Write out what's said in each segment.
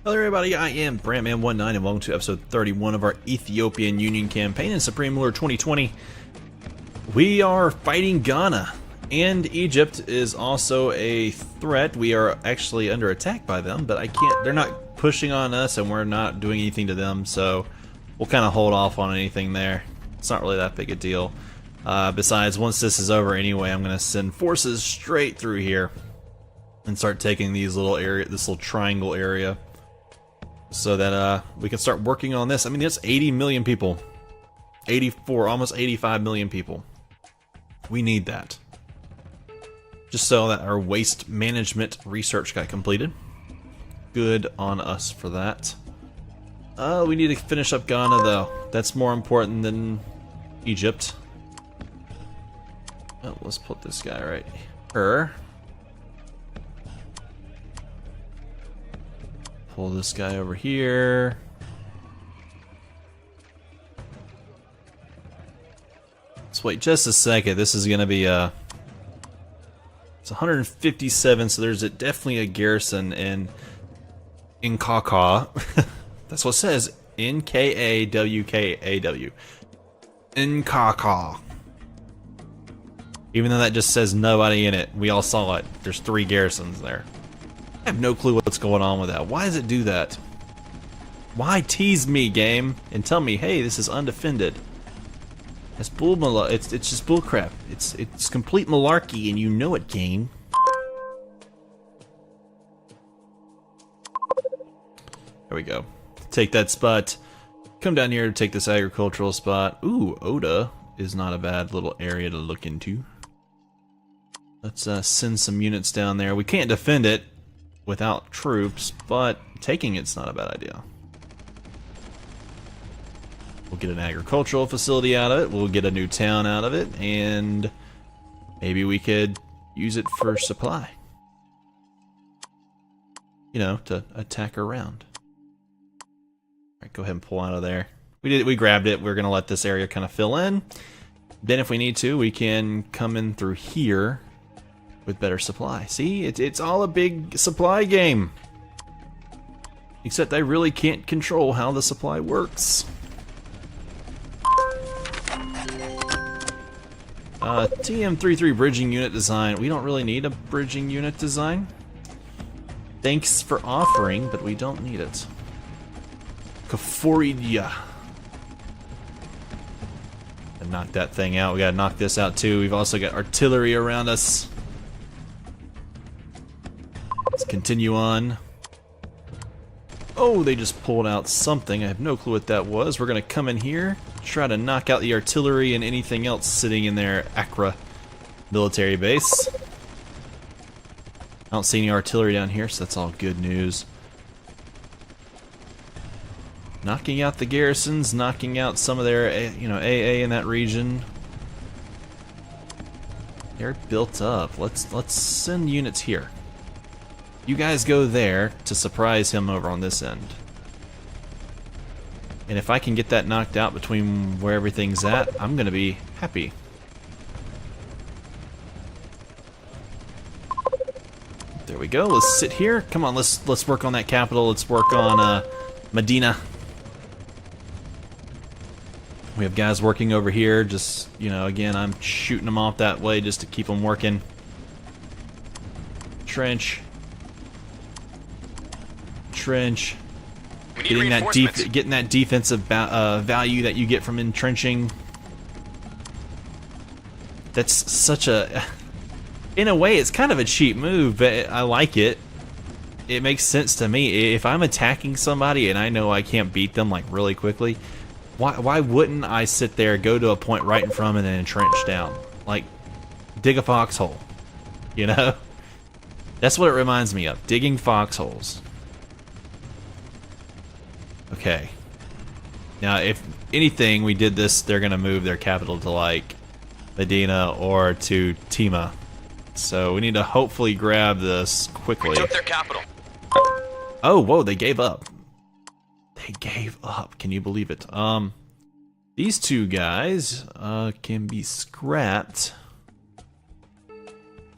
Hello everybody, I am Brantman19 and welcome to episode 31 of our Ethiopian Union campaign in Supreme Lure 2020. We are fighting Ghana, and Egypt is also a threat. We are actually under attack by them, but they're not pushing on us and we're not doing anything to them, so we'll kind of hold off on anything there. It's not really that big a deal. Besides, once this is over anyway, I'm going to send forces straight through here and start taking this little triangle area, so that we can start working on this. I mean, there's 80 million people. 84, almost 85 million people. We need that. Just so that our waste management research got completed. Good on us for that. We need to finish up Ghana, though. That's more important than Egypt. Oh, let's put this guy right here. Pull this guy over here. Let's wait just a second. This is gonna be it's 157, so there's definitely a garrison in Nkawkaw. That's what it says. Nkawkaw. Nkawkaw. Even though that just says nobody in it, we all saw it. There's 3 garrisons there. I have no clue what's going on with that. Why does it do that? Why tease me, game, and tell me, hey, this is undefended? It's it's just bullcrap. It's complete malarkey, and you know it, game. There we go. Take that spot. Come down here to take this agricultural spot. Ooh, Oda is not a bad little area to look into. Let's send some units down there. We can't defend it without troops, but taking it's not a bad idea. We'll get an agricultural facility out of it, we'll get a new town out of it, and maybe we could use it for supply. You know, to attack around. Alright, go ahead and pull out of there. We grabbed it, we're gonna let this area kind of fill in. Then if we need to, we can come in through here with better supply. See, it's all a big supply game. Except I really can't control how the supply works. TM33 bridging unit design. We don't really need a bridging unit design. Thanks for offering, but we don't need it. Kaforidia. And knock that thing out. We gotta knock this out too. We've also got artillery around us. Let's continue on. Oh, they just pulled out something. I have no clue what that was. We're gonna come in here, try to knock out the artillery and anything else sitting in their Accra military base. I don't see any artillery down here, so that's all good news. Knocking out the garrisons, knocking out some of their, AA in that region. They're built up. Let's send units here. You guys go there to surprise him over on this end. And if I can get that knocked out between where everything's at, I'm gonna be happy. There we go. Let's sit here. Come on, let's work on that capital. Let's work on Medina. We have guys working over here. Just, again, I'm shooting them off that way just to keep them working. Trench. Trench. Getting that defensive value that you get from entrenching. That's such a... In a way, it's kind of a cheap move, but I like it. It makes sense to me. If I'm attacking somebody and I know I can't beat them like really quickly, why wouldn't I sit there, go to a point right in front and then entrench down? Like, dig a foxhole. You know? That's what it reminds me of. Digging foxholes. Okay. Now, if anything, we did this, they're going to move their capital to, like, Medina or to Tima. So we need to hopefully grab this quickly. We took their capital. Oh, whoa, they gave up. They gave up. Can you believe it? These two guys can be scrapped.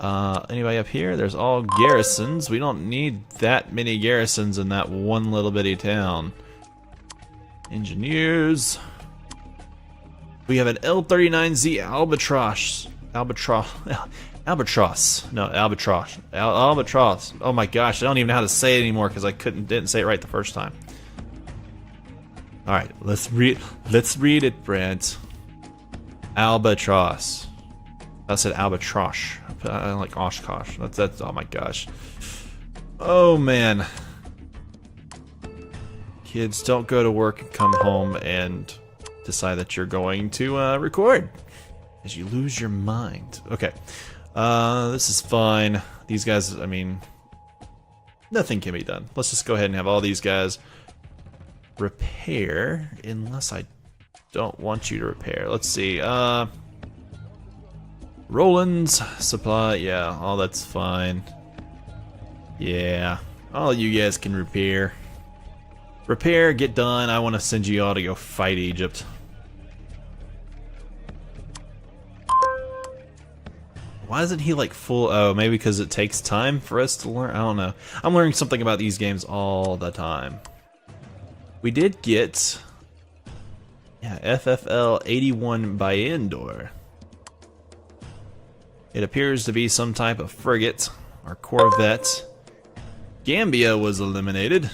Anybody up here? There's all garrisons. We don't need that many garrisons in that one little bitty town. Engineers. We have an L-39Z Albatross. Albatross. No, Albatross. Albatross. Oh my gosh, I don't even know how to say it anymore because I didn't say it right the first time. All right, let's read it, Brent. Albatross. I said Albatross. I like Oshkosh. That's. Oh my gosh. Oh man. Kids, don't go to work and come home and decide that you're going to record, as you lose your mind. Okay. This is fine. These guys, I mean, nothing can be done. Let's just go ahead and have all these guys repair, unless I don't want you to repair. Let's see. Roland's supply, yeah, all that's fine. Yeah, all you guys can repair. Repair, get done. I want to send you all to go fight Egypt. Why isn't he like full? Oh, maybe because it takes time for us to learn. I don't know. I'm learning something about these games all the time. We did get, yeah, FFL 81 by Endor. It appears to be some type of frigate or corvette. Gambia was eliminated.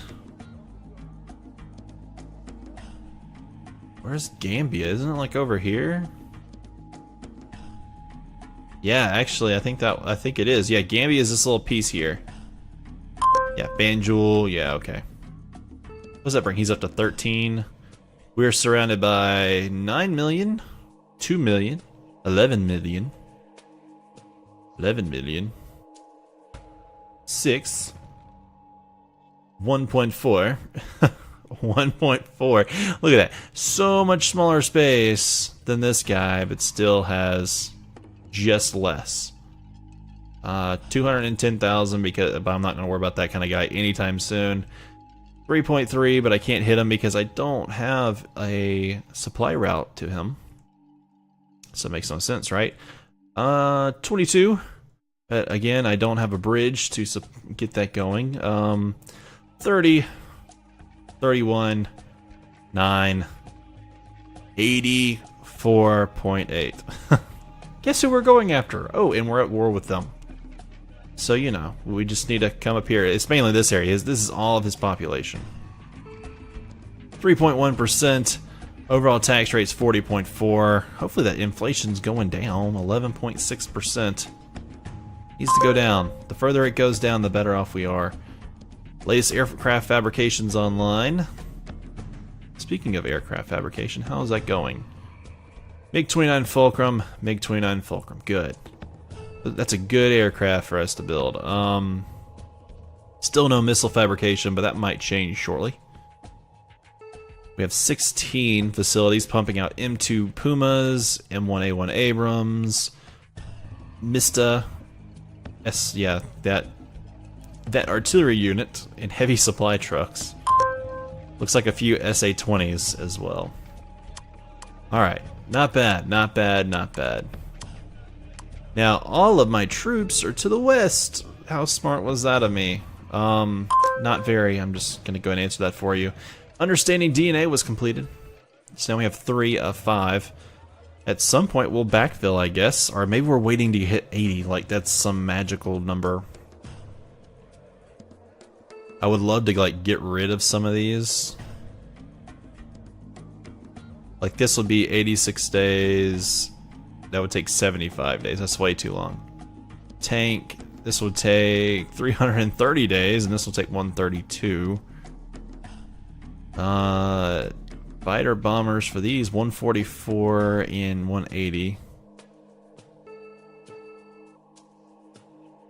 Where's Gambia? Isn't it like over here? Yeah, actually, I think it is. Yeah, Gambia is this little piece here. Yeah, Banjul. Yeah, okay. What does that bring? He's up to 13. We're surrounded by 9 million, 2 million, 11 million, 11 million, 6, 1.4, 1.4. Look at that. So much smaller space than this guy, but still has just less. 210,000 but I'm not going to worry about that kind of guy anytime soon. 3.3, but I can't hit him because I don't have a supply route to him. So it makes no sense, right? 22. But again, I don't have a bridge to get that going. 30. 31. 9. 84.8. Guess who we're going after? Oh, and we're at war with them. So, you know, we just need to come up here. It's mainly this area. This is all of his population. 3.1%. Overall tax rate's 40.4. Hopefully that inflation's going down. 11.6%. Needs to go down. The further it goes down, the better off we are. Latest aircraft fabrication's online. Speaking of aircraft fabrication, how is that going? MiG-29 Fulcrum. MiG-29 Fulcrum. Good. That's a good aircraft for us to build. Still no missile fabrication, but that might change shortly. We have 16 facilities pumping out M2 Pumas, M1A1 Abrams, Mista, yeah, that artillery unit, and heavy supply trucks. Looks like a few SA-20s as well. Alright, not bad, not bad, not bad. Now, all of my troops are to the west. How smart was that of me? Not very. I'm just going to go and answer that for you. Understanding DNA was completed. So now we have 3 of 5. At some point, we'll backfill, I guess. Or maybe we're waiting to hit 80. Like, that's some magical number. I would love to, like, get rid of some of these. Like, this would be 86 days. That would take 75 days. That's way too long. Tank. This would take 330 days, and this will take 132. Fighter bombers for these, 144 and 180.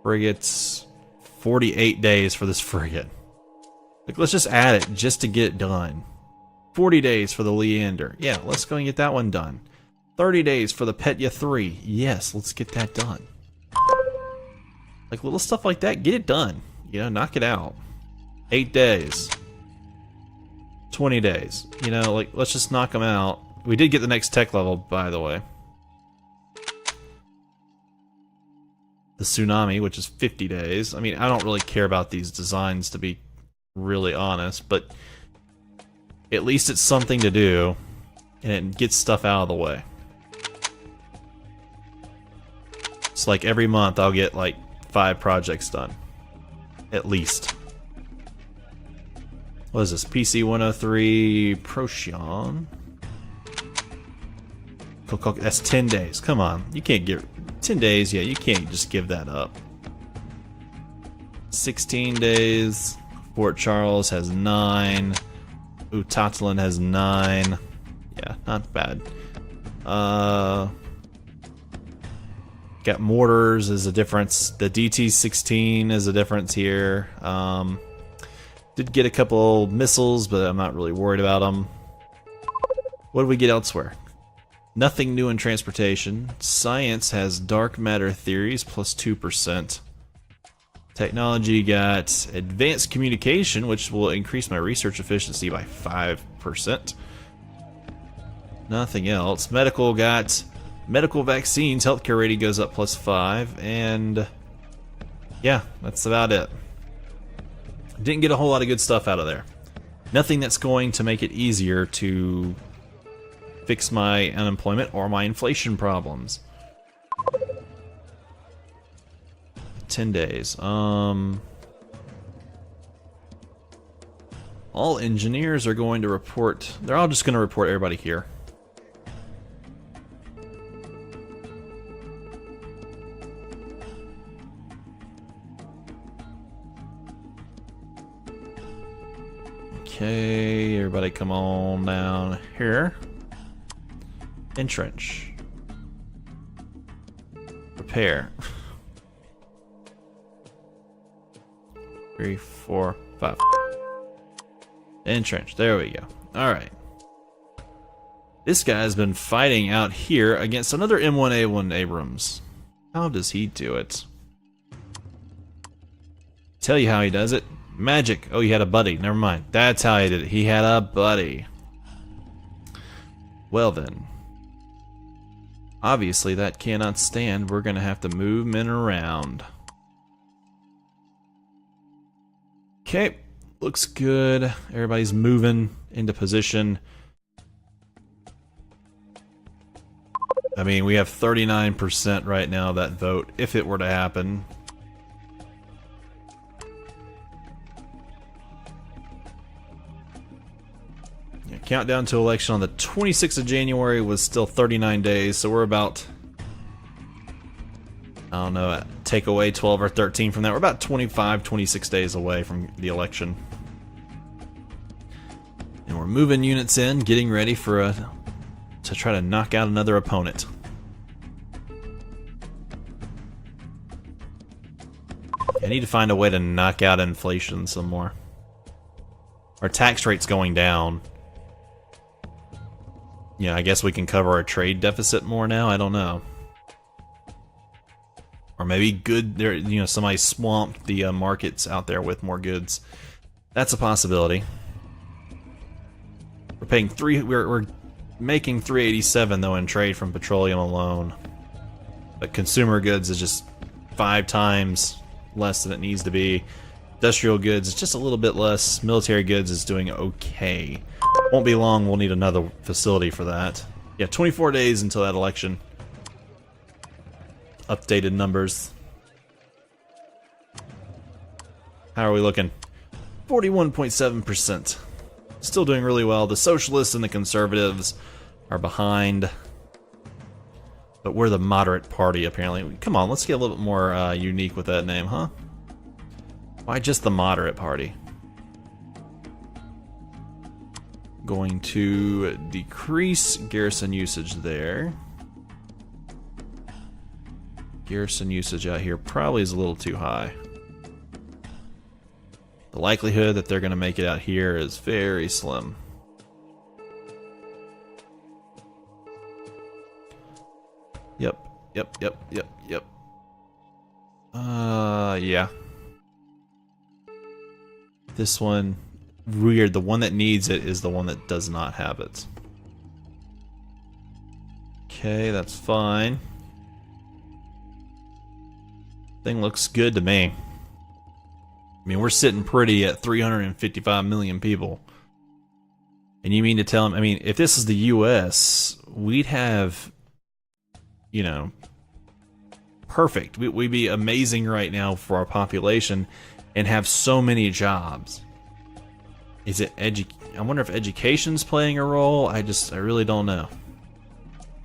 Frigates, 48 days for this frigate. Like, let's just add it just to get it done. 40 days for the Leander. Yeah, let's go and get that one done. 30 days for the Petya 3. Yes, let's get that done. Like, little stuff like that, get it done. You know, knock it out. 8 days. 20 days. You know, like, let's just knock them out. We did get the next tech level, by the way. the tsunami, which is 50 days. I mean, I don't really care about these designs, to be really honest, but at least it's something to do, and it gets stuff out of the way. It's like every month I'll get like 5 projects done. At least. What is this? PC 103 Procyon. That's 10 days. Come on. You can't get 10 days. Yeah, you can't just give that up. 16 days. Fort Charles has 9. Utatlin has 9. Yeah, not bad. Got mortars is a difference. The DT-16 is a difference here. Did get a couple missiles, but I'm not really worried about them. What do we get elsewhere? Nothing new in transportation. Science has dark matter theories plus 2%. Technology got advanced communication, which will increase my research efficiency by 5%. Nothing else. Medical got medical vaccines. Healthcare rating goes up plus 5. And yeah, that's about it. Didn't get a whole lot of good stuff out of there. Nothing that's going to make it easier to fix my unemployment or my inflation problems. 10 days. All engineers are going to report. They're all just going to report everybody here. Okay, everybody come on down here. Entrench. Repair. 3, 4, 5. Entrench. There we go. Alright. This guy's been fighting out here against another M1A1 Abrams. How does he do it? Tell you how he does it. Magic. Oh, he had a buddy. Never mind. That's how he did it. He had a buddy. Well then. Obviously that cannot stand. We're gonna have to move men around. Okay. Looks good. Everybody's moving into position. I mean, we have 39% right now of that vote, if it were to happen. Countdown to election on the 26th of January was still 39 days, so we're about, I don't know, take away 12 or 13 from that. We're about 25, 26 days away from the election. And we're moving units in, getting ready for to try to knock out another opponent. I need to find a way to knock out inflation some more. Our tax rate's going down. Yeah, I guess we can cover our trade deficit more now. I don't know. Or maybe good. There, you know, somebody swamped the markets out there with more goods. That's a possibility. We're paying we're making 387 though in trade from petroleum alone. But consumer goods is just 5 times less than it needs to be. Industrial goods is just a little bit less. Military goods is doing okay. Won't be long, we'll need another facility for that. Yeah, 24 days until that election. Updated numbers. How are we looking? 41.7%. Still doing really well. The socialists and the conservatives are behind. But we're the moderate party, apparently. Come on, let's get a little bit more unique with that name, huh? Why just the moderate party? Going to decrease garrison usage there. Garrison usage out here probably is a little too high. The likelihood that they're going to make it out here is very slim. Yep. Yeah. This one, weird. The one that needs it is the one that does not have it. Okay, that's fine. Thing looks good to me. I mean, we're sitting pretty at 355 million people. And you mean to tell them, I mean, if this is the US, we'd have, you know, perfect. We'd be amazing right now for our population and have so many jobs. Is it I wonder if education's playing a role? I really don't know.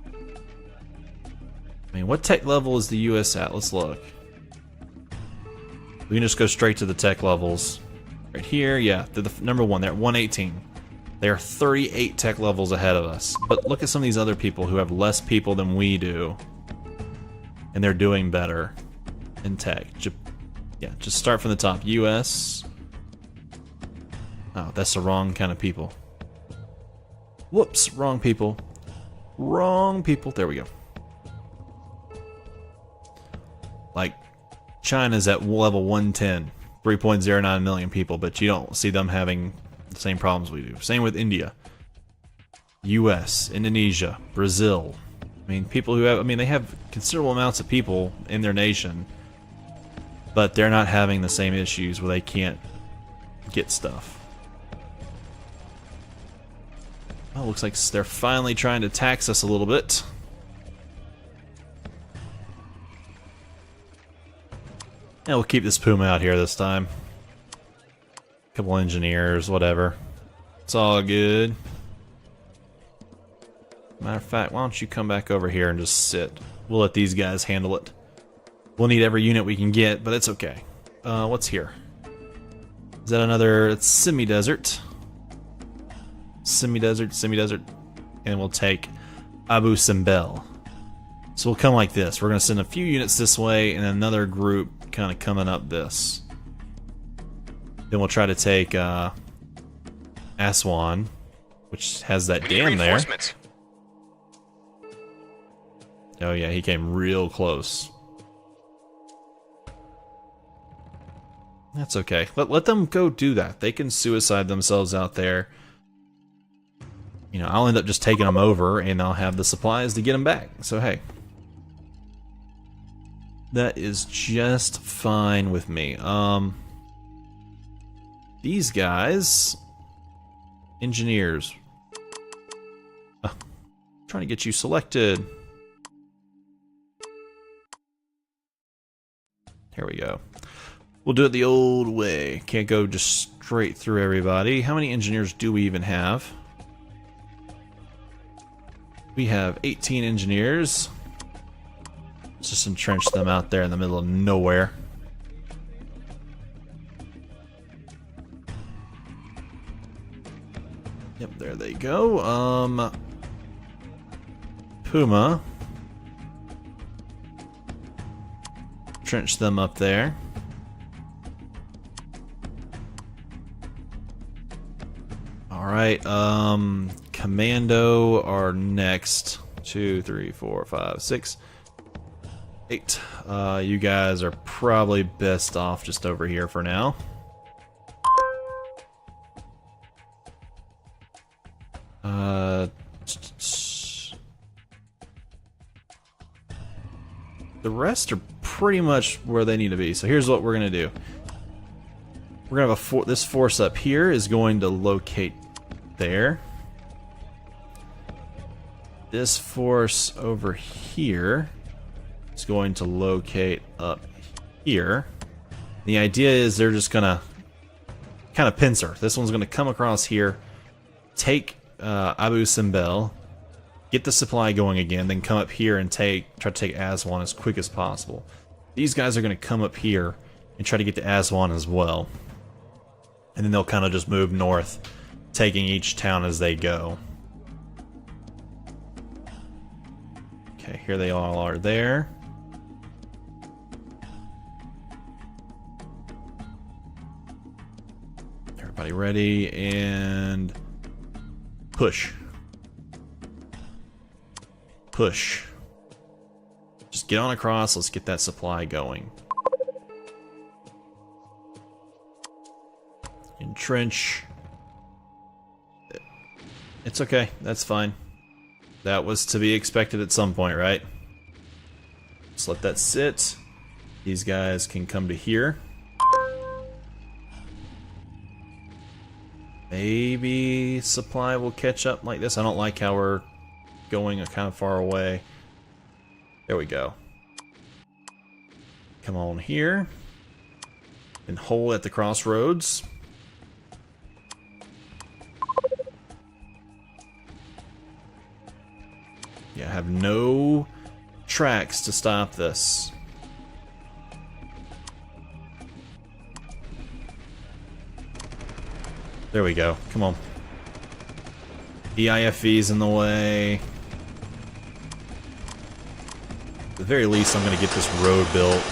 I mean, what tech level is the US at? Let's look. We can just go straight to the tech levels. Right here, yeah, they're the number one. They're at 118. They are 38 tech levels ahead of us. But look at some of these other people who have less people than we do. And they're doing better in tech. Yeah, just start from the top. US. Oh, that's the wrong kind of people. Whoops, wrong people. Wrong people. There we go. Like, China's at level 110, 3.09 million people, but you don't see them having the same problems we do. Same with India, US, Indonesia, Brazil. I mean, people who have, I mean, they have considerable amounts of people in their nation, but they're not having the same issues where they can't get stuff. Well, looks like they're finally trying to tax us a little bit. Yeah, we'll keep this Puma out here this time. Couple engineers, whatever. It's all good. Matter of fact, why don't you come back over here and just sit. We'll let these guys handle it. We'll need every unit we can get, but it's okay. What's here? Is that another... It's semi-desert. Semi-desert. And we'll take Abu Simbel. So we'll come like this. We're going to send a few units this way and another group kind of coming up this. Then we'll try to take Aswan, which has that dam there. Oh yeah, he came real close. That's okay. Let them go do that. They can suicide themselves out there. You know, I'll end up just taking them over and I'll have the supplies to get them back. So hey. That is just fine with me. These guys, engineers, trying to get you selected. Here we go. We'll do it the old way. Can't go just straight through everybody. How many engineers do we even have? We have 18 engineers. Let's just entrench them out there in the middle of nowhere. Yep, there they go. Puma. Trench them up there. Alright, Commando are next. 2, 3, 4, 5, 6, 8. You guys are probably best off just over here for now. The rest are pretty much where they need to be. So here's what we're gonna do. We're gonna have this force up here is going to locate there. This force over here is going to locate up here. The idea is they're just gonna kind of pincer. This one's gonna come across here, take Abu Simbel, get the supply going again, then come up here and try to take Aswan as quick as possible. These guys are gonna come up here and try to get to Aswan as well. And then they'll kind of just move north, taking each town as they go. Okay, here they all are there. Everybody ready, and push. Push. Just get on across, let's get that supply going. Entrench. It's okay, that's fine. That was to be expected at some point, right? Just let that sit. These guys can come to here. Maybe supply will catch up like this. I don't like how we're going kind of far away. There we go. Come on here. And hold at the crossroads. Yeah, I have no tracks to stop this. There we go. Come on. EIFV's in the way. At the very least, I'm going to get this road built.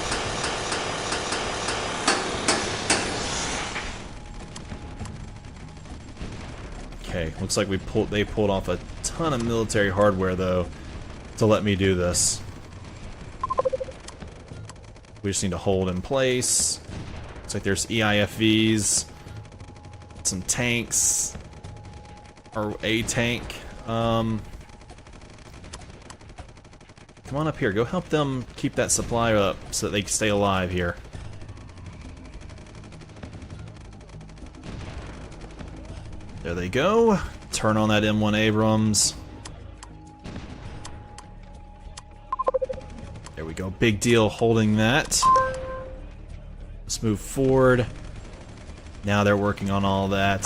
Okay, looks like they pulled off a ton of military hardware though to let me do this. We just need to hold in place. Looks like there's EIFVs, some tanks, or a tank. Come on up here. Go help them keep that supply up so that they can stay alive here. There they go. Turn on that M1 Abrams. There we go. Big deal holding that. Let's move forward. Now they're working on all that.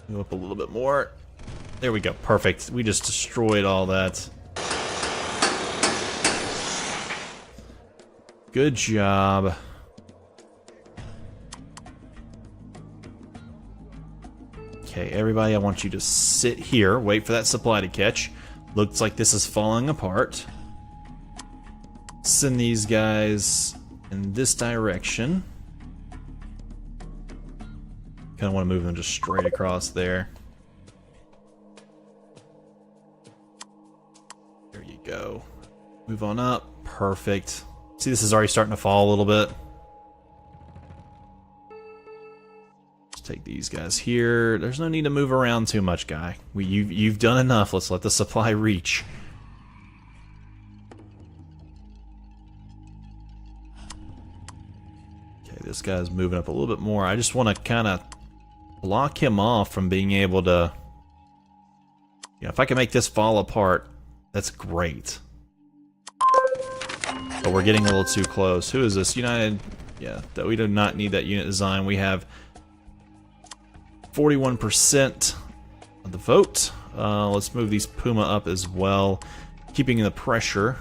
Move up a little bit more. There we go. Perfect. We just destroyed all that. Good job. Okay, everybody, I want you to sit here. Wait for that supply to catch. Looks like this is falling apart. Send these guys in this direction. Kind of want to move them just straight across there. There you go. Move on up. Perfect. See, this is already starting to fall a little bit. Let's take these guys here. There's no need to move around too much, guy. You've done enough. Let's let the supply reach. Okay, this guy's moving up a little bit more. I just want to kind of block him off from being able to... Yeah, if I can make this fall apart, that's great. But we're getting a little too close. Who is this? United. Yeah, that we do not need that unit design. We have 41% of the vote. Let's move these Puma up as well, keeping the pressure.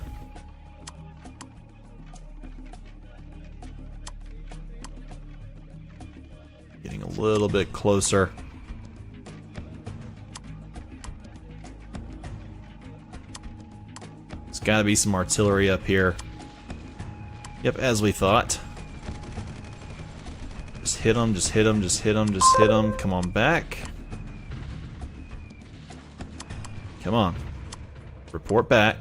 Getting a little bit closer. There's got to be some artillery up here. Yep, as we thought. Just hit them, just hit them, just hit them, just hit them. Come on back. Come on. Report back.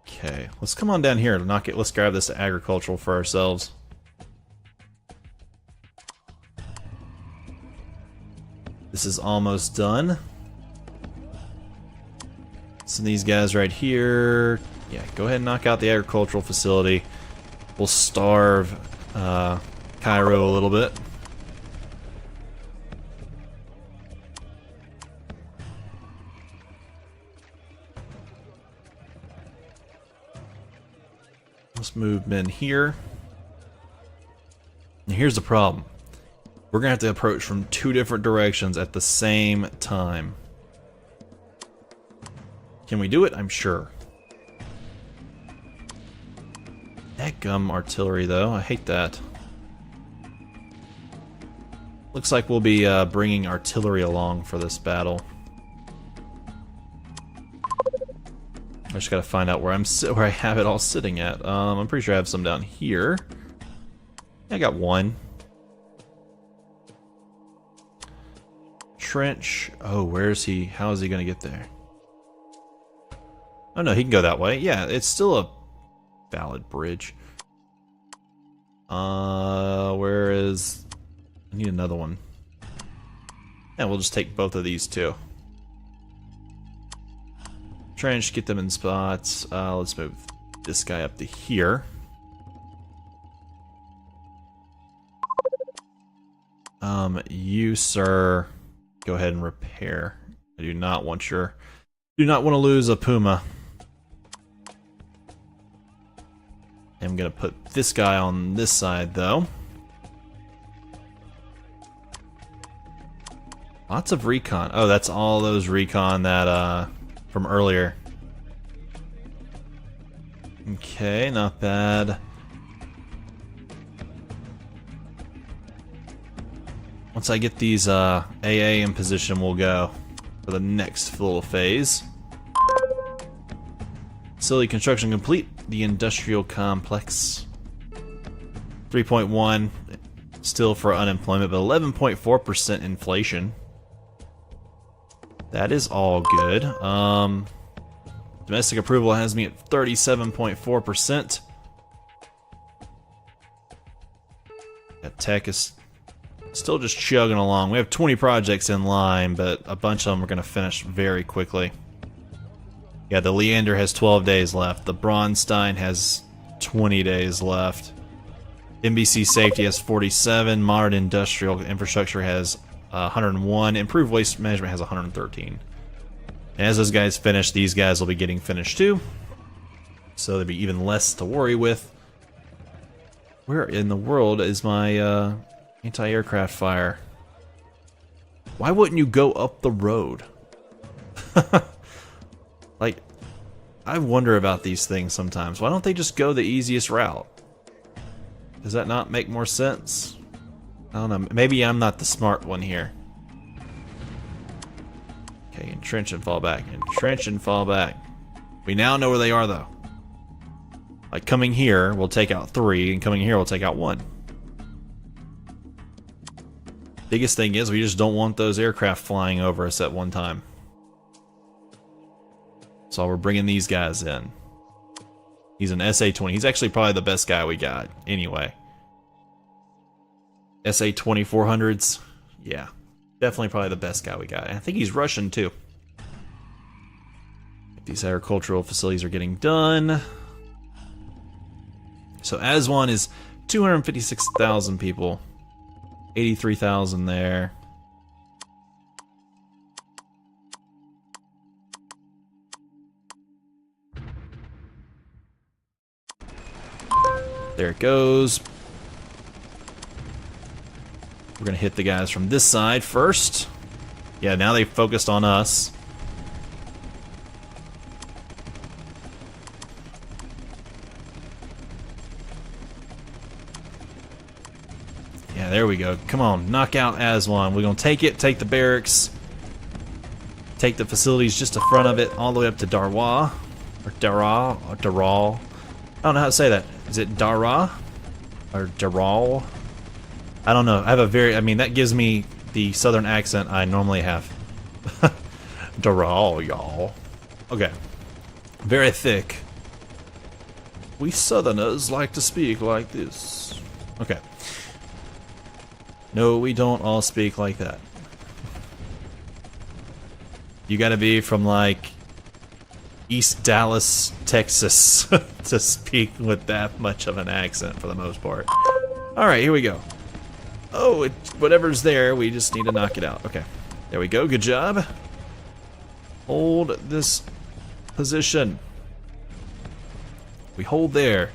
Okay, let's come on down here to knock it. Let's grab this agricultural for ourselves. This is almost done. Some of these guys right here. Yeah, go ahead and knock out the agricultural facility. We'll starve Cairo a little bit. Let's move men here. And here's the problem. We're gonna have to approach from two different directions at the same time. Can we do it? I'm sure. Dadgum artillery though, I hate that. Looks like we'll be bringing artillery along for this battle. I just gotta find out where where I have it all sitting at. I'm pretty sure I have some down here. I got one. Trench. Oh, where is he? How is he gonna get there? Oh no, he can go that way. Yeah, it's still a valid bridge. Where is... I need another one. Yeah, we'll just take both of these two. Trench, get them in spots. Let's move this guy up to here. You, sir, go ahead and repair. I do not want to lose a Puma. I'm gonna put this guy on this side, though. Lots of recon. Oh, that's all those recon that, from earlier. Okay, not bad. Once I get these, AA in position, we'll go for the next full phase. Facility construction complete. The industrial complex. 3.1 still for unemployment, but 11.4% inflation. That is all good. Domestic approval has me at 37.4%. That tech is still just chugging along. We have 20 projects in line, but a bunch of them are going to finish very quickly. Yeah, the Leander has 12 days left. The Braunstein has 20 days left. NBC Safety has 47. Modern Industrial Infrastructure has 101. Improved Waste Management has 113. And as those guys finish, these guys will be getting finished too. So there'll be even less to worry with. Where in the world is my anti-aircraft fire? Why wouldn't you go up the road? Like, I wonder about these things sometimes. Why don't they just go the easiest route? Does that not make more sense? I don't know. Maybe I'm not the smart one here. Okay, entrench and fall back. Entrench and fall back. We now know where they are, though. Like, coming here, we'll take out 3, and coming here, we'll take out 1. Biggest thing is, we just don't want those aircraft flying over us at one time. So we're bringing these guys in. He's an SA-20. He's actually probably the best guy we got, anyway. SA-2400s? Yeah. Definitely probably the best guy we got. And I think he's Russian, too. These agricultural facilities are getting done. So Aswan is 256,000 people. 83,000 there. There it goes. We're gonna hit the guys from this side first. Yeah, now they focused on us. Yeah, there we go. Come on, knock out Aswan. We're gonna take it, take the barracks, take the facilities just in front of it, all the way up to Darwa. Or Dara, or Daral. I don't know how to say that. Is it Dara? Or Daral? I don't know. I have a very... I mean, that gives me the southern accent I normally have. Daral, y'all. Okay. Very thick. We southerners like to speak like this. Okay. No, we don't all speak like that. You gotta be from, like, East Dallas, Texas to speak with that much of an accent for the most part. Alright, here we go. Oh, whatever's there, we just need to knock it out. Okay, there we go. Good job. Hold this position. We hold there.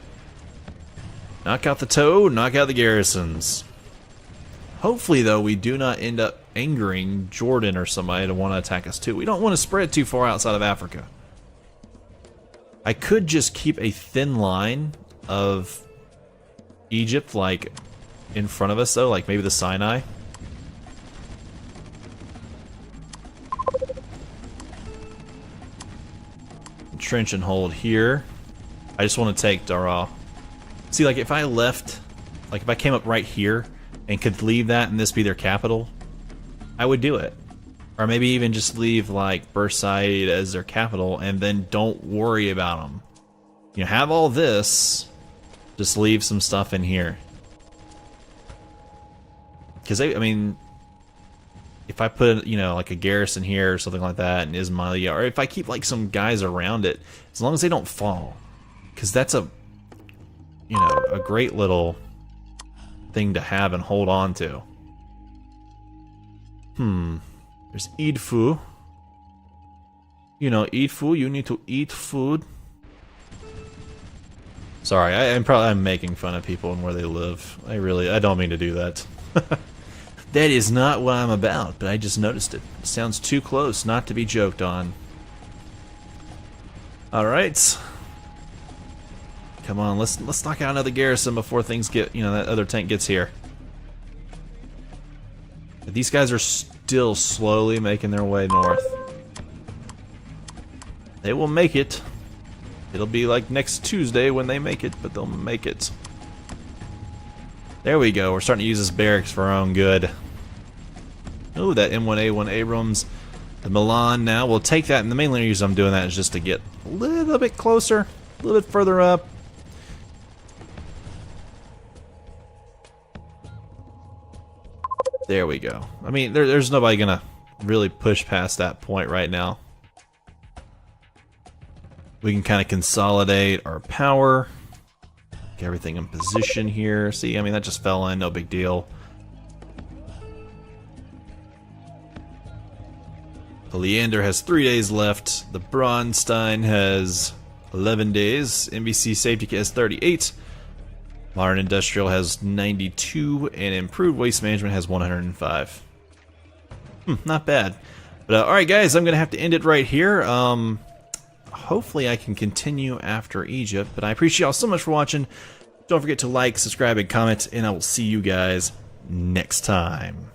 Knock out the toe, knock out the garrisons. Hopefully, though, we do not end up angering Jordan or somebody to want to attack us too. We don't want to spread too far outside of Africa. I could just keep a thin line of Egypt, like, in front of us, though, like maybe the Sinai. Trench and hold here. I just want to take Daraa. See, like, if I left, like, if I came up right here and could leave that and this be their capital, I would do it. Or maybe even just leave, like, Bursaid as their capital and then don't worry about them. You know, have all this, just leave some stuff in here. Because, I mean, if I put, you know, like a garrison here or something like that, and Ismailia, or if I keep, like, some guys around it, as long as they don't fall. Because that's a, you know, a great little thing to have and hold on to. There's Idfu. You know, Idfu, you need to eat food. Sorry, I'm making fun of people and where they live. I don't mean to do that. That is not what I'm about, but I just noticed it. It sounds too close not to be joked on. Alright. Come on, let's knock out another garrison before things get, you know, that other tank gets here. These guys are still slowly making their way north. They will make it. It'll be like next Tuesday when they make it, but they'll make it. There we go. We're starting to use this barracks for our own good. Ooh, that M1A1 Abrams. The Milan now. We'll take that, and the main reason I'm doing that is just to get a little bit closer, a little bit further up. There we go. I mean, there's nobody gonna really push past that point right now. We can kind of consolidate our power. Get everything in position here. See, I mean, that just fell in, no big deal. The Leander has 3 days left. The Braunstein has 11 days. NBC Safety has 38. Modern Industrial has 92. And Improved Waste Management has 105. Not bad. But alright guys, I'm going to have to end it right here. Hopefully I can continue after Egypt, but I appreciate y'all so much for watching. Don't forget to like, subscribe, and comment, and I will see you guys next time.